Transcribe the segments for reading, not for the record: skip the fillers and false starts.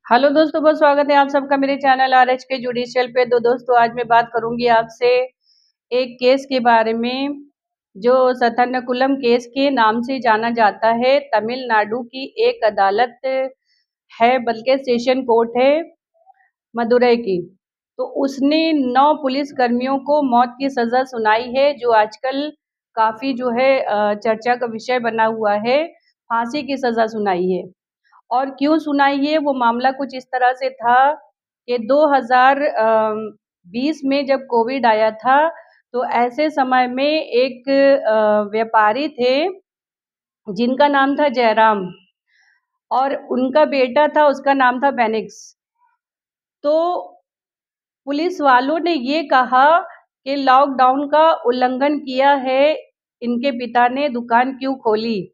Hello दोस्तों, बहुत स्वागत है आप सबका मेरे चैनल आरएच के जुडिशियल पे। तो दोस्तों, आज मैं बात करूंगी आपसे एक केस के बारे में जो सथनकुलम केस के नाम से जाना जाता है। तमिलनाडु की एक अदालत है, बल्कि सेशन कोर्ट है मदुरई की। तो उसने 9 पुलिस कर्मियों को मौत की सजा सुनाई है, जो आजकल काफी जो है चर्चा का विषय बना हुआ है। फांसी की सजा सुनाई है। और क्यों सुनाई है, वो मामला कुछ इस तरह से था कि 2020 में जब कोविड आया था, तो ऐसे समय में एक व्यापारी थे जिनका नाम था जयराम, और उनका बेटा था, उसका नाम था बेनिक्स। तो पुलिस वालों ने ये कहा कि लॉकडाउन का उल्लंघन किया है, इनके पिता ने दुकान क्यों खोली,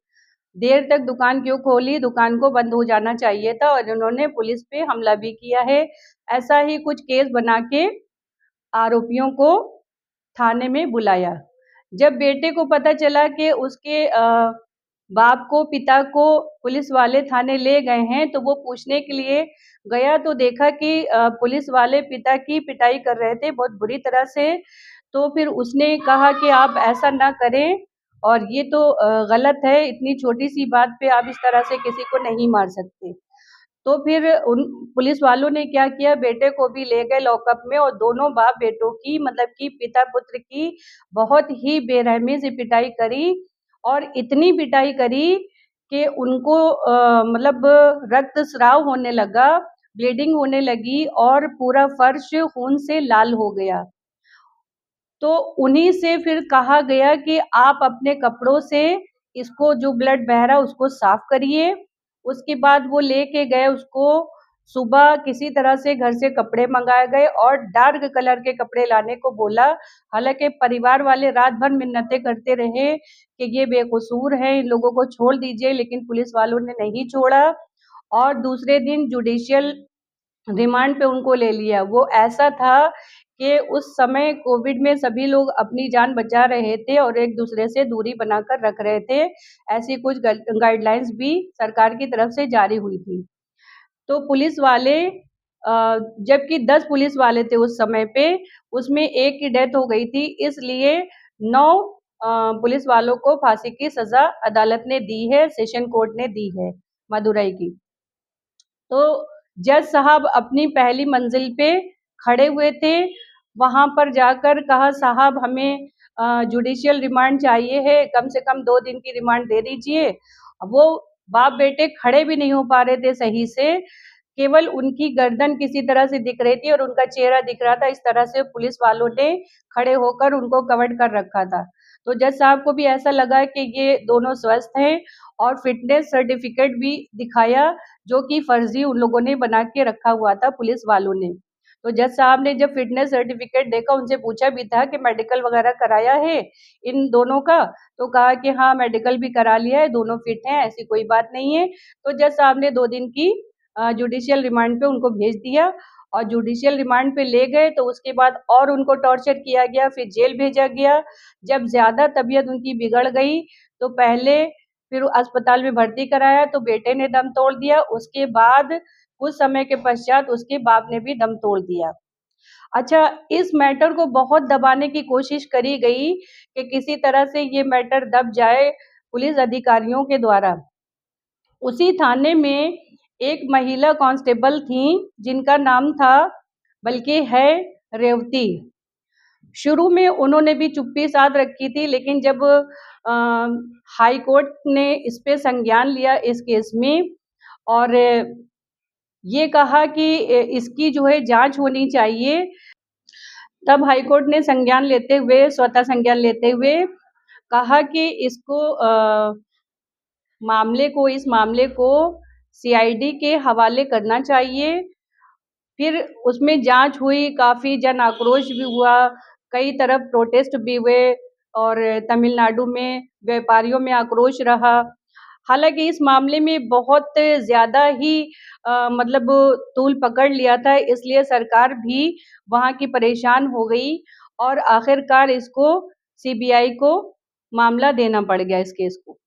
देर तक दुकान क्यों खोली, दुकान को बंद हो जाना चाहिए था, और इन्होंने पुलिस पे हमला भी किया है। ऐसा ही कुछ केस बना के आरोपियों को थाने में बुलाया। जब बेटे को पता चला कि उसके बाप को, पिता को पुलिस वाले थाने ले गए हैं, तो वो पूछने के लिए गया, तो देखा कि पुलिस वाले पिता की पिटाई कर रहे थे बहुत बुरी तरह से। तो फिर उसने कहा कि आप ऐसा ना करें, और ये तो गलत है, इतनी छोटी सी बात पे आप इस तरह से किसी को नहीं मार सकते। तो फिर उन पुलिस वालों ने क्या किया, बेटे को भी ले गए लॉकअप में, और दोनों बाप बेटों की, मतलब कि पिता पुत्र की बहुत ही बेरहमी से पिटाई करी। और इतनी पिटाई करी कि उनको मतलब रक्तस्राव होने लगा, ब्लीडिंग होने लगी, और पूरा फर्श खून से लाल हो गया। तो उन्हीं से फिर कहा गया कि आप अपने कपड़ों से इसको, जो ब्लड बह रहा उसको साफ करिए। उसके बाद वो लेके गए उसको, सुबह किसी तरह से घर से कपड़े मंगाए गए और डार्क कलर के कपड़े लाने को बोला। हालांकि परिवार वाले रात भर मिन्नतें करते रहे कि ये बेकसूर है, इन लोगों को छोड़ दीजिए, लेकिन पुलिस वालों ने नहीं छोड़ा, और दूसरे दिन जुडिशियल रिमांड पे उनको ले लिया। वो ऐसा था कि उस समय कोविड में सभी लोग अपनी जान बचा रहे थे और एक दूसरे से दूरी बनाकर रख रहे थे। ऐसी कुछ गाइडलाइंस भी सरकार की तरफ से जारी हुई थी। तो पुलिस वाले, जबकि 10 पुलिस वाले थे उस समय पे, उसमें एक की डेथ हो गई थी, इसलिए 9 पुलिस वालों को फांसी की सजा अदालत ने दी है, सेशन कोर्ट ने दी है मदुरई की। तो जज साहब अपनी पहली मंजिल पे खड़े हुए थे। वहां पर जाकर कहा, साहब हमें जुडिशियल रिमांड चाहिए है, कम से कम 2 दिन की रिमांड दे दीजिए। वो बाप बेटे खड़े भी नहीं हो पा रहे थे सही से, केवल उनकी गर्दन किसी तरह से दिख रही थी और उनका चेहरा दिख रहा था। इस तरह से पुलिस वालों ने खड़े होकर उनको कवर कर रखा था। तो जज साहब को भी ऐसा लगा कि ये दोनों स्वस्थ हैं, और फिटनेस सर्टिफिकेट भी दिखाया, जो कि फर्जी उन लोगों ने बना के रखा हुआ था पुलिस वालों ने। तो जज साहब ने जब फिटनेस सर्टिफिकेट देखा, उनसे पूछा भी था कि मेडिकल वगैरह कराया है इन दोनों का, तो कहा कि हाँ मेडिकल भी करा लिया है, दोनों फिट हैं, ऐसी कोई बात नहीं है। तो जज साहब ने 2 दिन की जुडिशियल रिमांड पे उनको भेज दिया, और जुडिशियल रिमांड पे ले गए। तो उसके बाद और उनको टॉर्चर किया गया, फिर जेल भेजा गया। जब ज्यादा तबीयत उनकी बिगड़ गई, तो पहले फिर अस्पताल में भर्ती कराया, तो बेटे ने दम तोड़ दिया। उसके बाद कुछ समय के पश्चात उसके बाप ने भी दम तोड़ दिया। अच्छा, इस मैटर को बहुत दबाने की कोशिश करी गई कि किसी तरह से ये मैटर दब जाए पुलिस अधिकारियों के द्वारा। उसी थाने में एक महिला कांस्टेबल थी, जिनका नाम था, बल्कि है, रेवती। शुरू में उन्होंने भी चुप्पी साध रखी थी, लेकिन जब हाई कोर्ट ने इस पे संज्ञान लिया इस केस में, और ये कहा कि इसकी जो है जांच होनी चाहिए, तब हाई कोर्ट ने संज्ञान लेते हुए, स्वतः संज्ञान लेते हुए कहा कि इसको इस मामले को सीआईडी के हवाले करना चाहिए। फिर उसमें जांच हुई, काफी जन आक्रोश भी हुआ, कई तरफ प्रोटेस्ट भी हुए, और तमिलनाडु में व्यापारियों में आक्रोश रहा। हालांकि इस मामले में बहुत ज्यादा ही मतलब तूल पकड़ लिया था, इसलिए सरकार भी वहां की परेशान हो गई, और आखिरकार इसको सीबीआई को मामला देना पड़ गया, इस केस को।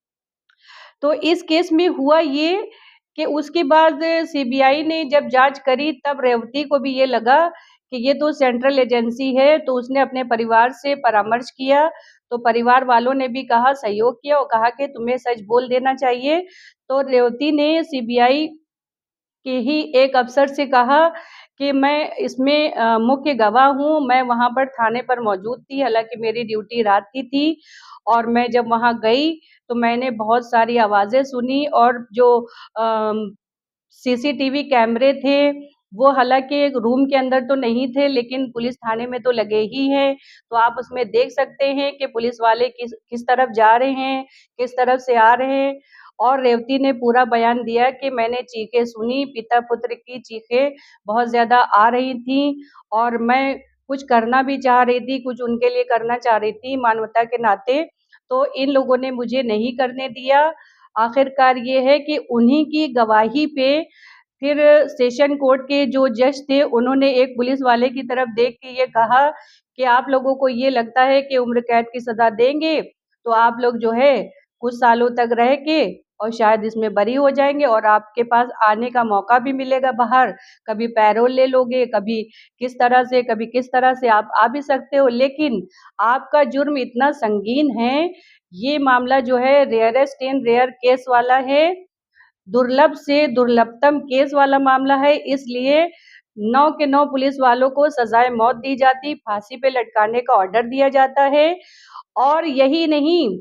तो इस केस में हुआ ये कि उसके बाद सीबीआई ने जब जाँच करी तब रेवती को भी ये लगा कि ये तो सेंट्रल एजेंसी है, तो उसने अपने परिवार से परामर्श किया, तो परिवार वालों ने भी कहा सहयोग किया और कहा कि तुम्हें सच बोल देना चाहिए। तो रेवती ने सीबीआई के ही एक अफ़सर से कहा कि मैं इसमें मुख्य गवाह हूँ, मैं वहाँ पर थाने पर मौजूद थी, हालाँकि मेरी ड्यूटी रात की थी और मैं जब वहाँ गई, तो मैंने बहुत सारी आवाज़ें सुनी और जो अम, सीसीटीवी कैमरे थे, वो हालाँकि एक रूम के अंदर तो नहीं थे, लेकिन पुलिस थाने में तो लगे ही हैं। तो आप उसमें देख सकते हैं कि पुलिस वाले किस किस तरफ जा रहे हैं, किस तरफ से आ रहे हैं। और रेवती ने पूरा बयान दिया कि मैंने चीखें सुनी, पिता-पुत्र की चीखें बहुत ज़्यादा आ रही थीं और मैं कुछ करना भी चाह रही थी, कुछ उनके लिए करना चाह रही थी मानवता के नाते, तो इन लोगों ने मुझे नहीं करने दिया। आखिरकार ये है कि उन्हीं की गवाही पे फिर सेशन कोर्ट के जो जज थे, उन्होंने एक पुलिस वाले की तरफ देख के ये कहा कि आप लोगों को ये लगता है कि उम्र कैद की सज़ा देंगे, तो आप लोग जो है कुछ सालों तक रह के और शायद इसमें बरी हो जाएँगे और आपके पास आने का मौका भी मिलेगा बाहर। कभी पैरोल ले लोगे, कभी कभी किस तरह से आप आ भी सकते हो। लेकिन आपका जुर्म इतना संगीन है, ये मामला जो है रेयरेस्ट इन रेयर केस वाला है, दुर्लभ से दुर्लभतम केस वाला मामला है, इसलिए 9 के 9 पुलिस वालों को सज़ाए मौत दी जाती, फांसी पे लटकाने का ऑर्डर दिया जाता है और यही नहीं,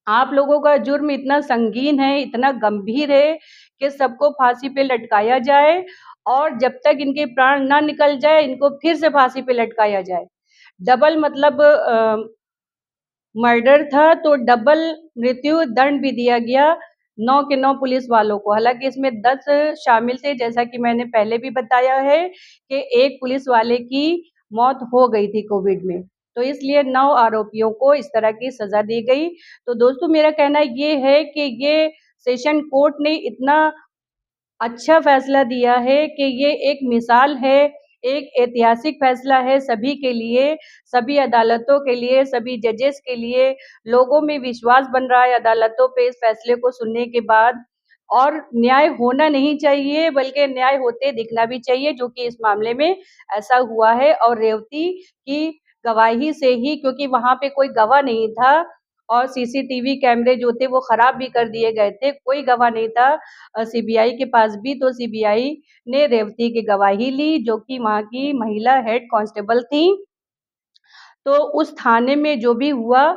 आप लोगों का जुर्म इतना संगीन है, इतना गंभीर है कि सबको फांसी पे लटकाया जाए और जब तक इनके प्राण ना निकल जाए, इनको फिर से फांसी पे लटकाया जाए। डबल मतलब मर्डर था तो डबल मृत्यु दंड भी दिया गया 9 के 9 पुलिस वालों को। हालाँकि इसमें 10 शामिल थे जैसा कि मैंने पहले भी बताया है कि एक पुलिस वाले की मौत हो गई थी कोविड में। तो इसलिए 9 आरोपियों को इस तरह की सज़ा दी गई। तो दोस्तों मेरा कहना ये है कि ये सेशन कोर्ट ने इतना अच्छा फैसला दिया है कि ये एक मिसाल है, एक ऐतिहासिक फैसला है सभी के लिए, सभी अदालतों के लिए, सभी जजेस के लिए। लोगों में विश्वास बन रहा है अदालतों पे इस फैसले को सुनने के बाद और न्याय होना नहीं चाहिए बल्कि न्याय होते दिखना भी चाहिए, जो कि इस मामले में ऐसा हुआ है और रेवती की गवाही से ही क्योंकि वहाँ पे कोई गवाह नहीं था और सीसीटीवी कैमरे जो थे वो खराब भी कर दिए गए थे, कोई गवाह नहीं था सीबीआई के पास भी, तो सीबीआई ने रेवती की गवाही ली जो कि वहाँ की महिला हेड कांस्टेबल थी। तो उस थाने में जो भी हुआ,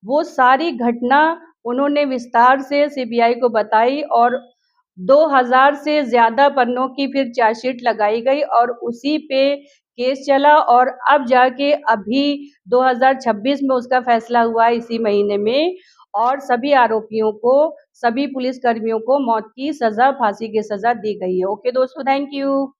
वो सारी घटना उन्होंने विस्तार से सीबीआई को बताई और 2000 से ज़्यादा पन्नों की फिर चार्जशीट लगाई गई और उसी पे केस चला और अब जाके अभी 2026 में उसका फैसला हुआ इसी महीने में और सभी आरोपियों को, सभी पुलिसकर्मियों को मौत की सज़ा, फांसी की सज़ा दी गई है। ओके दोस्तों, थैंक यू।